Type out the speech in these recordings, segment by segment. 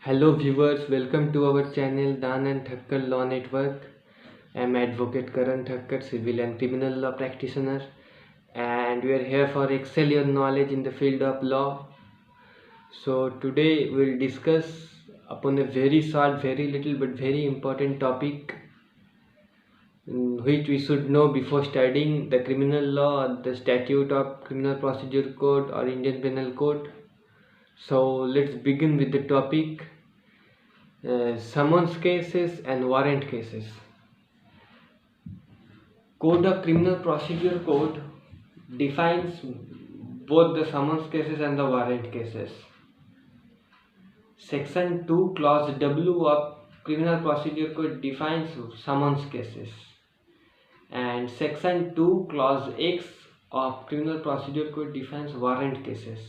Hello viewers, welcome to our channel Dan and Thakkar Law Network. I am Advocate Karan Thakkar, civil and criminal law practitioner, and we are here for excel your knowledge in the field of law. So today we will discuss upon a very short, very little but very important topic which we should know before studying the criminal law, the statute of criminal procedure code or Indian penal code. So let's begin with the topic. Summons cases and warrant cases. Code of Criminal Procedure Code defines both the summons cases and the warrant cases. Section 2 clause W of Criminal Procedure Code defines summons cases, and section 2 clause X of Criminal Procedure Code defines warrant cases.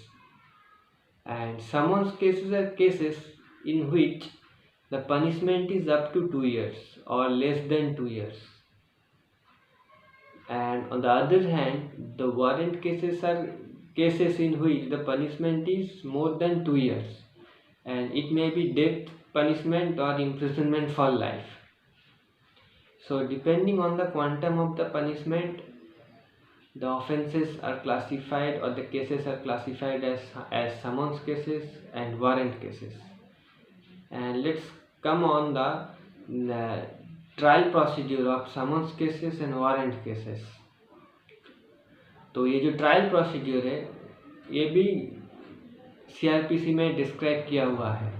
And summons cases are cases in which the punishment is up to 2 years or less than 2 years. And on the other hand, the warrant cases are cases in which the punishment is more than 2 years, and it may be death punishment or imprisonment for life. So depending on the quantum of the punishment, the offences are classified, or the cases are classified as summons cases and warrant cases. And let's come on the trial procedure of summons cases and warrant cases. तो ये जो trial procedure है ये भी CrPC में describe किया हुआ है.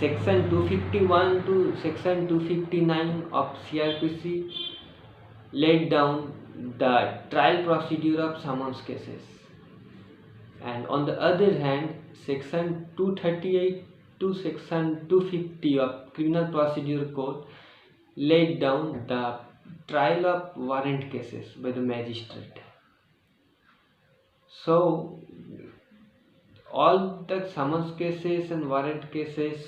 Section 251 to section 259 of CrPC laid down the trial procedure of summons cases, and on the other hand section 238 to section 250 of Criminal Procedure Code laid down the trial of warrant cases by the magistrate. So all the summons cases and warrant cases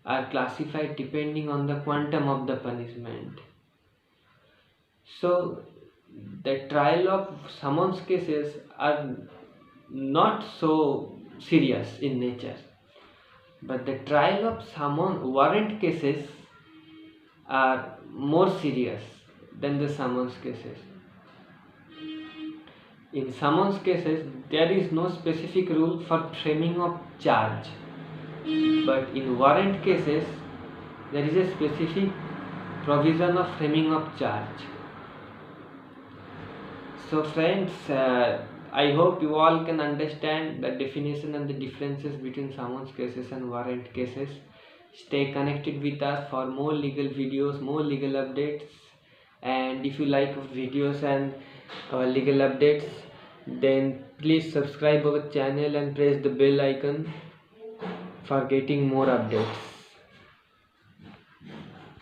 are classified depending on the quantum of the punishment. So the trial of summons cases are not so serious in nature, but the trial of warrant cases are more serious than the summons cases. In summons cases, there is no specific rule for framing of charge, but in warrant cases, there is a specific provision of framing of charge. So friends, I hope you all can understand the definition and the differences between summons cases and warrant cases. Stay connected with us for more legal videos, more legal updates, and if you like our videos and our legal updates, then please subscribe our channel and press the bell icon for getting more updates.